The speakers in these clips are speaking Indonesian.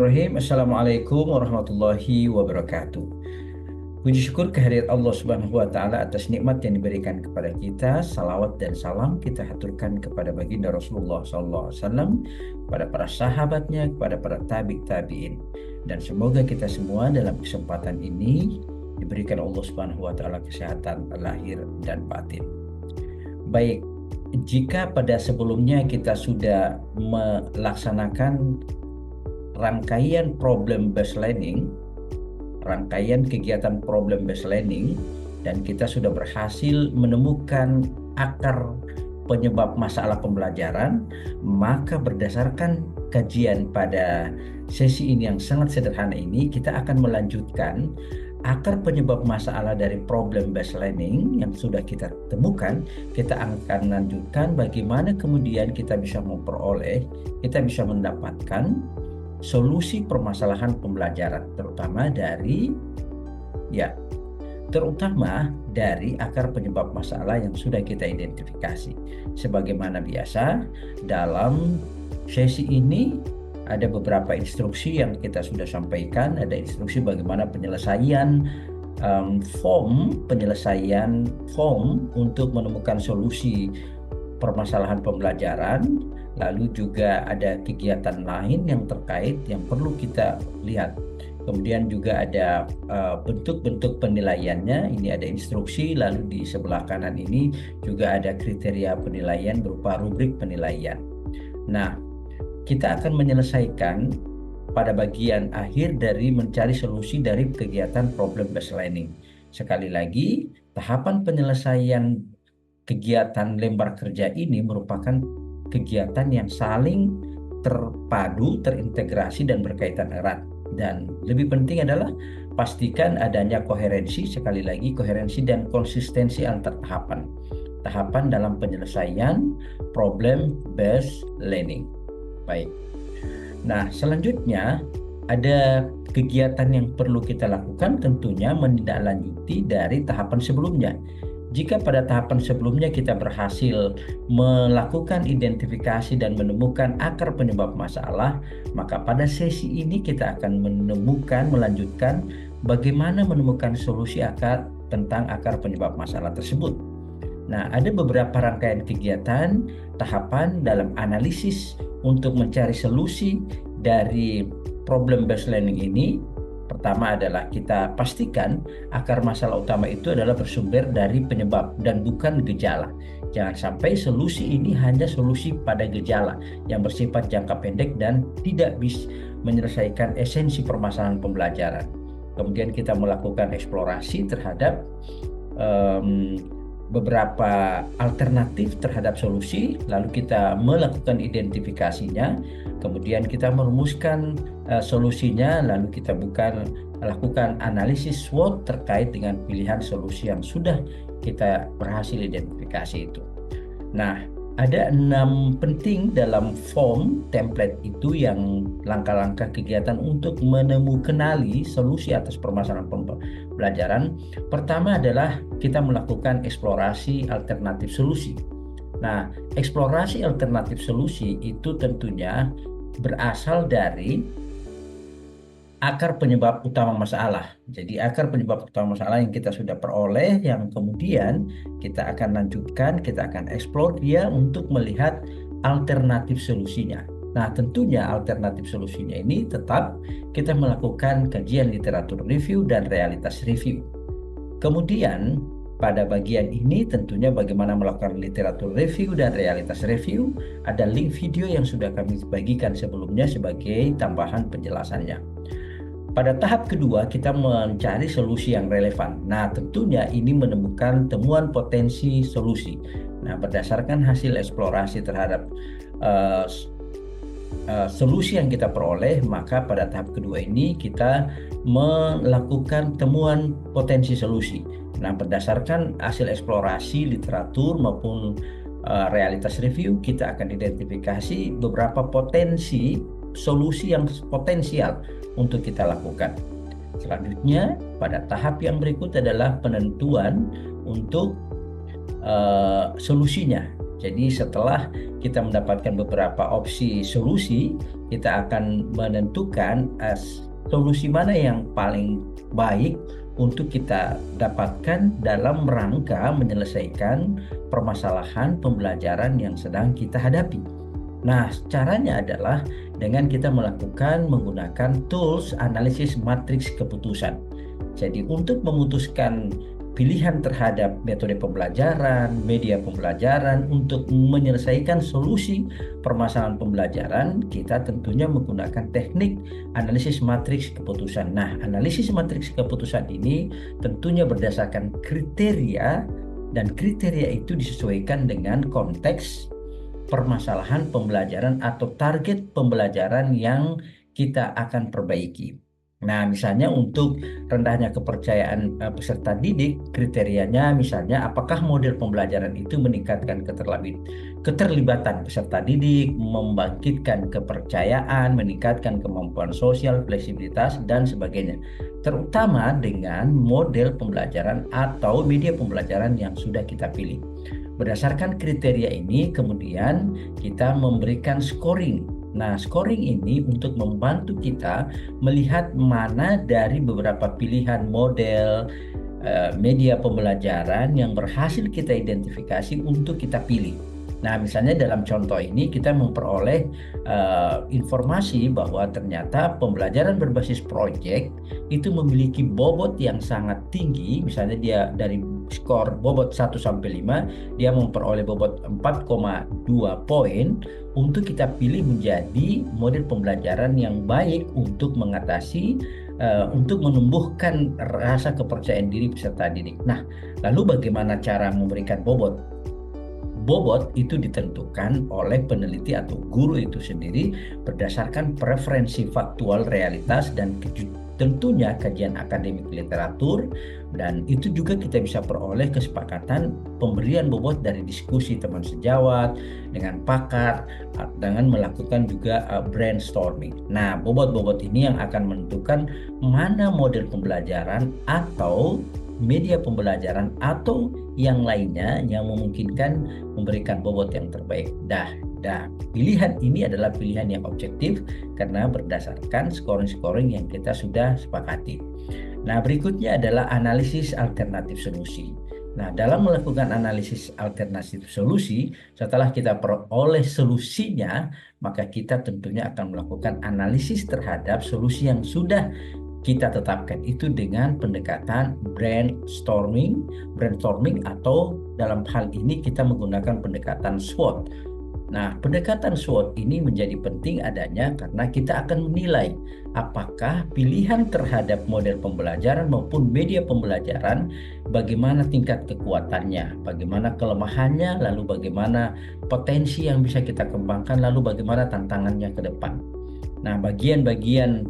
Bismillahirrahmanirrahim. Assalamualaikum warahmatullahi wabarakatuh. Puji syukur kehadirat Allah Subhanahu wa taala atas nikmat yang diberikan kepada kita. Salawat dan salam kita haturkan kepada baginda Rasulullah sallallahu alaihi wasallam, kepada para sahabatnya, kepada para tabi'in. Dan semoga kita semua dalam kesempatan ini diberikan Allah Subhanahu wa taala kesehatan lahir dan batin. Baik, jika pada sebelumnya kita sudah melaksanakan rangkaian problem based learning, rangkaian kegiatan problem based learning, dan kita sudah berhasil menemukan akar penyebab masalah pembelajaran, maka berdasarkan kajian pada sesi ini yang sangat sederhana ini, kita akan melanjutkan akar penyebab masalah dari problem based learning yang sudah kita temukan. Kita akan lanjutkan bagaimana kemudian kita bisa memperoleh, kita bisa mendapatkan solusi permasalahan pembelajaran, terutama dari akar penyebab masalah yang sudah kita identifikasi. Sebagaimana biasa, dalam sesi ini ada beberapa instruksi yang kita sudah sampaikan. Ada instruksi bagaimana penyelesaian form untuk menemukan solusi permasalahan pembelajaran. Lalu juga ada kegiatan lain yang terkait yang perlu kita lihat. Kemudian juga ada bentuk-bentuk penilaiannya. Ini ada instruksi, lalu di sebelah kanan ini juga ada kriteria penilaian berupa rubrik penilaian. Nah, kita akan menyelesaikan pada bagian akhir dari mencari solusi dari kegiatan problem based learning. Sekali lagi, tahapan penyelesaian kegiatan lembar kerja ini merupakan kegiatan yang saling terpadu, terintegrasi, dan berkaitan erat. Dan lebih penting adalah pastikan adanya koherensi, sekali lagi koherensi dan konsistensi antar tahapan dalam penyelesaian problem based learning. Baik. Nah, selanjutnya ada kegiatan yang perlu kita lakukan, tentunya menindaklanjuti dari tahapan sebelumnya. Jika pada tahapan sebelumnya kita berhasil melakukan identifikasi dan menemukan akar penyebab masalah, maka pada sesi ini kita akan melanjutkan bagaimana menemukan solusi tentang akar penyebab masalah tersebut. Nah, ada beberapa rangkaian kegiatan, tahapan dalam analisis untuk mencari solusi dari problem based learning ini. Pertama adalah kita pastikan akar masalah utama itu adalah bersumber dari penyebab dan bukan gejala. Jangan sampai solusi ini hanya solusi pada gejala yang bersifat jangka pendek dan tidak bisa menyelesaikan esensi permasalahan pembelajaran. Kemudian kita melakukan eksplorasi terhadap beberapa alternatif terhadap solusi, lalu kita melakukan identifikasinya, kemudian kita merumuskan solusinya, lalu kita lakukan analisis SWOT terkait dengan pilihan solusi yang sudah kita berhasil identifikasi itu. Nah, ada 6 penting dalam form template itu yang langkah-langkah kegiatan untuk kenali solusi atas permasalahan pembelajaran. Pertama adalah kita melakukan eksplorasi alternatif solusi. Nah, eksplorasi alternatif solusi itu tentunya berasal dari akar penyebab utama masalah. Jadi akar penyebab utama masalah yang kita sudah peroleh, yang kemudian kita akan lanjutkan, kita akan eksplor dia untuk melihat alternatif solusinya. Nah, tentunya alternatif solusinya ini tetap kita melakukan kajian literatur review dan realitas review. Kemudian pada bagian ini tentunya bagaimana melakukan literatur review dan realitas review. Ada link video yang sudah kami bagikan sebelumnya sebagai tambahan penjelasannya. Pada tahap kedua, kita mencari solusi yang relevan. Nah, tentunya ini menemukan temuan potensi solusi. Nah, berdasarkan hasil eksplorasi terhadap solusi yang kita peroleh, maka pada tahap kedua ini kita melakukan temuan potensi solusi. Nah, berdasarkan hasil eksplorasi literatur maupun realitas review, kita akan identifikasi beberapa potensi solusi yang potensial untuk kita lakukan. Selanjutnya, pada tahap yang berikut adalah penentuan untuk solusinya. Jadi setelah kita mendapatkan beberapa opsi solusi, kita akan menentukan solusi mana yang paling baik untuk kita dapatkan dalam rangka menyelesaikan permasalahan pembelajaran yang sedang kita hadapi. Nah, caranya adalah dengan kita menggunakan tools analisis matriks keputusan. Jadi, untuk memutuskan pilihan terhadap metode pembelajaran, media pembelajaran untuk menyelesaikan solusi permasalahan pembelajaran, kita tentunya menggunakan teknik analisis matriks keputusan. Nah, analisis matriks keputusan ini tentunya berdasarkan kriteria, dan kriteria itu disesuaikan dengan konteks permasalahan pembelajaran atau target pembelajaran yang kita akan perbaiki. Nah, misalnya untuk rendahnya kepercayaan peserta didik, kriterianya misalnya apakah model pembelajaran itu meningkatkan keterlibatan peserta didik, membangkitkan kepercayaan, meningkatkan kemampuan sosial, fleksibilitas, dan sebagainya. Terutama dengan model pembelajaran atau media pembelajaran yang sudah kita pilih. Berdasarkan kriteria ini, kemudian kita memberikan scoring. Nah, scoring ini untuk membantu kita melihat mana dari beberapa pilihan model media pembelajaran yang berhasil kita identifikasi untuk kita pilih. Nah, misalnya dalam contoh ini kita memperoleh informasi bahwa ternyata pembelajaran berbasis proyek itu memiliki bobot yang sangat tinggi. Misalnya dia dari skor bobot 1 sampai 5, dia memperoleh bobot 4,2 poin untuk kita pilih menjadi model pembelajaran yang baik untuk mengatasi untuk menumbuhkan rasa kepercayaan diri peserta didik. Nah, lalu bagaimana cara memberikan bobot? Bobot itu ditentukan oleh peneliti atau guru itu sendiri berdasarkan preferensi faktual realitas dan tentunya kajian akademik literatur, dan itu juga kita bisa peroleh kesepakatan pemberian bobot dari diskusi teman sejawat dengan pakar dengan melakukan juga brainstorming. Nah, bobot-bobot ini yang akan menentukan mana model pembelajaran atau media pembelajaran atau yang lainnya yang memungkinkan memberikan bobot yang terbaik. Pilihan ini adalah pilihan yang objektif karena berdasarkan scoring-scoring yang kita sudah sepakati. Nah, berikutnya adalah analisis alternatif solusi. Nah, dalam melakukan analisis alternatif solusi, setelah kita peroleh solusinya, maka kita tentunya akan melakukan analisis terhadap solusi yang sudah kita tetapkan itu dengan pendekatan brainstorming atau dalam hal ini kita menggunakan pendekatan SWOT. Nah, pendekatan SWOT ini menjadi penting adanya karena kita akan menilai apakah pilihan terhadap model pembelajaran maupun media pembelajaran, bagaimana tingkat kekuatannya, bagaimana kelemahannya, lalu bagaimana potensi yang bisa kita kembangkan, lalu bagaimana tantangannya ke depan. Nah, bagian-bagian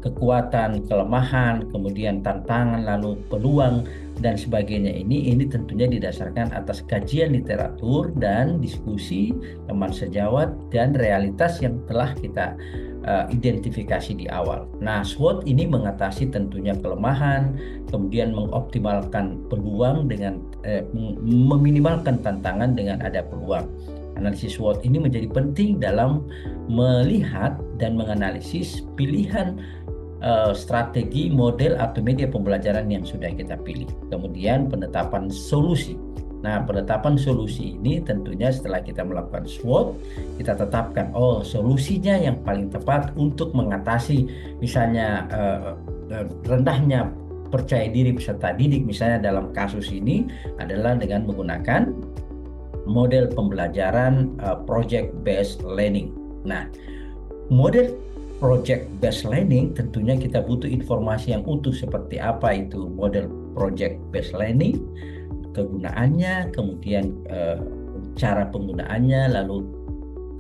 kekuatan, kelemahan, kemudian tantangan, lalu peluang, dan sebagainya ini tentunya didasarkan atas kajian literatur dan diskusi teman sejawat dan realitas yang telah kita identifikasi di awal. Nah, SWOT ini mengatasi tentunya kelemahan, kemudian mengoptimalkan peluang dengan meminimalkan tantangan dengan ada peluang. Analisis SWOT ini menjadi penting dalam melihat dan menganalisis pilihan strategi, model, atau media pembelajaran yang sudah kita pilih. Kemudian penetapan solusi. Nah, penetapan solusi ini tentunya setelah kita melakukan SWOT, kita tetapkan, solusinya yang paling tepat untuk mengatasi misalnya rendahnya percaya diri peserta didik, misalnya dalam kasus ini adalah dengan menggunakan model pembelajaran project based learning. Nah, model project based learning tentunya kita butuh informasi yang utuh seperti apa itu model project based learning, kegunaannya, kemudian cara penggunaannya, lalu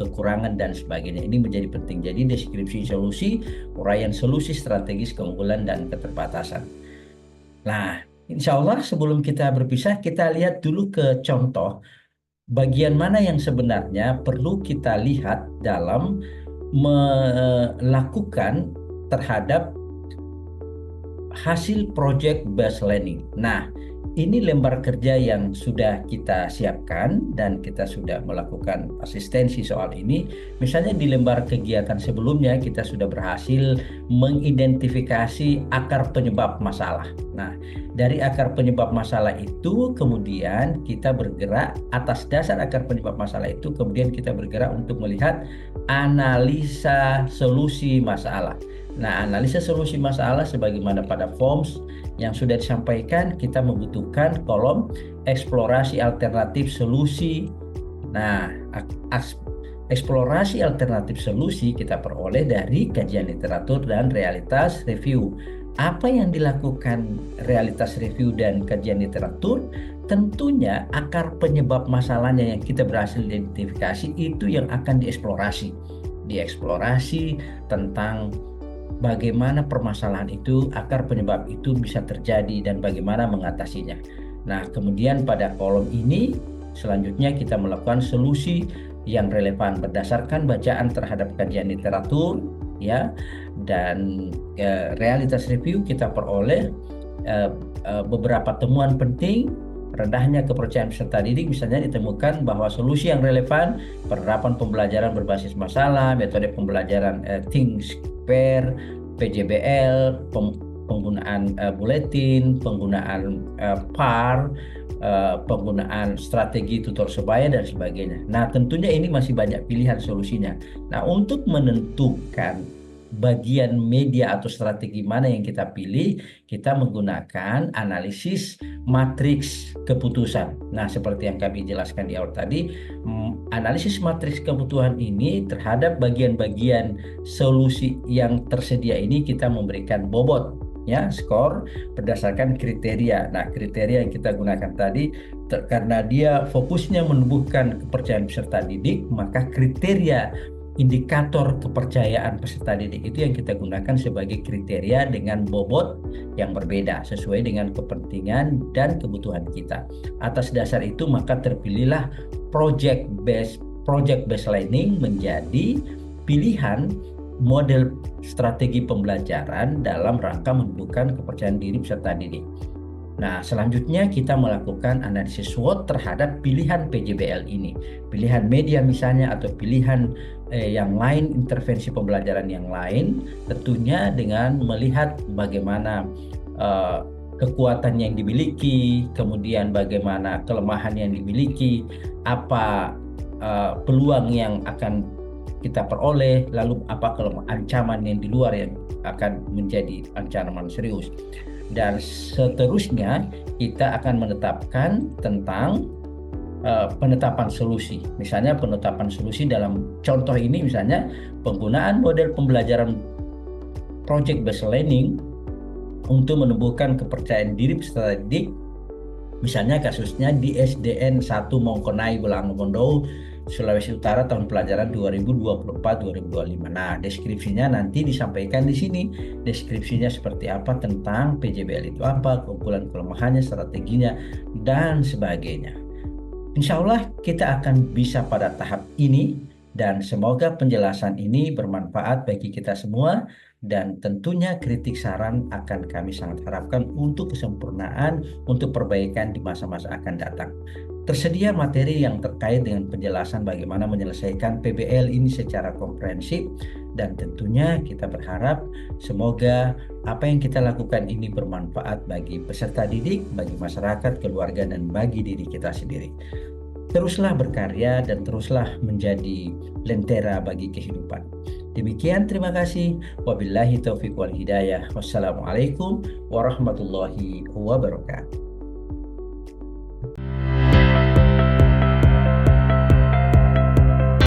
kekurangan dan sebagainya. Ini menjadi penting. Jadi deskripsi solusi, uraian solusi, strategis, keunggulan, dan keterbatasan. Nah, insya Allah sebelum kita berpisah, kita lihat dulu ke contoh bagian mana yang sebenarnya perlu kita lihat dalam melakukan terhadap hasil project based learning. Nah, Ini lembar kerja yang sudah kita siapkan dan kita sudah melakukan asistensi soal ini. Misalnya di lembar kegiatan sebelumnya kita sudah berhasil mengidentifikasi akar penyebab masalah. Nah, dari akar penyebab masalah itu kemudian kita bergerak atas dasar akar penyebab masalah itu, kemudian kita bergerak untuk melihat analisa solusi masalah. Nah, analisa solusi masalah sebagaimana pada forms yang sudah disampaikan, kita membutuhkan kolom eksplorasi alternatif solusi. Nah, eksplorasi alternatif solusi kita peroleh dari kajian literatur dan realitas review. Apa yang dilakukan realitas review dan kajian literatur? Tentunya akar penyebab masalahnya yang kita berhasil identifikasi itu yang akan dieksplorasi. Dieksplorasi tentang bagaimana permasalahan itu, akar penyebab itu bisa terjadi dan bagaimana mengatasinya. Nah, kemudian pada kolom ini selanjutnya kita melakukan solusi yang relevan berdasarkan bacaan terhadap kajian literatur ya, dan realitas review kita peroleh beberapa temuan penting. Rendahnya kepercayaan peserta didik misalnya ditemukan bahwa solusi yang relevan, penerapan pembelajaran berbasis masalah, metode pembelajaran think, pair, PJBL, penggunaan buletin, penggunaan PAR, penggunaan strategi tutor sebaya dan sebagainya. Nah, tentunya ini masih banyak pilihan solusinya. Nah, untuk menentukan bagian media atau strategi mana yang kita pilih, kita menggunakan analisis matriks keputusan. Nah, seperti yang kami jelaskan di awal tadi, analisis matriks kebutuhan ini terhadap bagian-bagian solusi yang tersedia ini kita memberikan bobot ya, skor berdasarkan kriteria. Nah, kriteria yang kita gunakan tadi karena dia fokusnya menumbuhkan kepercayaan peserta didik, maka kriteria indikator kepercayaan peserta didik itu yang kita gunakan sebagai kriteria dengan bobot yang berbeda sesuai dengan kepentingan dan kebutuhan kita. Atas dasar itu maka terpilihlah project based learning menjadi pilihan model strategi pembelajaran dalam rangka menumbuhkan kepercayaan diri peserta didik. Nah, selanjutnya kita melakukan analisis SWOT terhadap pilihan PJBL ini. Pilihan media misalnya atau pilihan yang lain, intervensi pembelajaran yang lain, tentunya dengan melihat bagaimana kekuatan yang dimiliki, kemudian bagaimana kelemahan yang dimiliki, apa peluang yang akan kita peroleh, lalu apa ancaman yang di luar yang akan menjadi ancaman serius. Dan seterusnya kita akan menetapkan tentang penetapan solusi. Misalnya penetapan solusi dalam contoh ini misalnya penggunaan model pembelajaran project based learning untuk menumbuhkan kepercayaan diri peserta didik. Misalnya kasusnya di SDN 1 Mongkonai Bolangondo, Sulawesi Utara tahun pelajaran 2024-2025. Nah, deskripsinya nanti disampaikan di sini. Deskripsinya seperti apa tentang PJBL itu apa, keunggulan kelemahannya, strateginya, dan sebagainya. Insya Allah kita akan bisa pada tahap ini dan semoga penjelasan ini bermanfaat bagi kita semua dan tentunya kritik saran akan kami sangat harapkan untuk kesempurnaan, untuk perbaikan di masa-masa akan datang. Tersedia materi yang terkait dengan penjelasan bagaimana menyelesaikan PBL ini secara komprehensif dan tentunya kita berharap semoga apa yang kita lakukan ini bermanfaat bagi peserta didik, bagi masyarakat, keluarga, dan bagi diri kita sendiri. Teruslah berkarya dan teruslah menjadi lentera bagi kehidupan. Demikian, terima kasih. Wabillahi taufiq wal hidayah. Wassalamualaikum warahmatullahi wabarakatuh.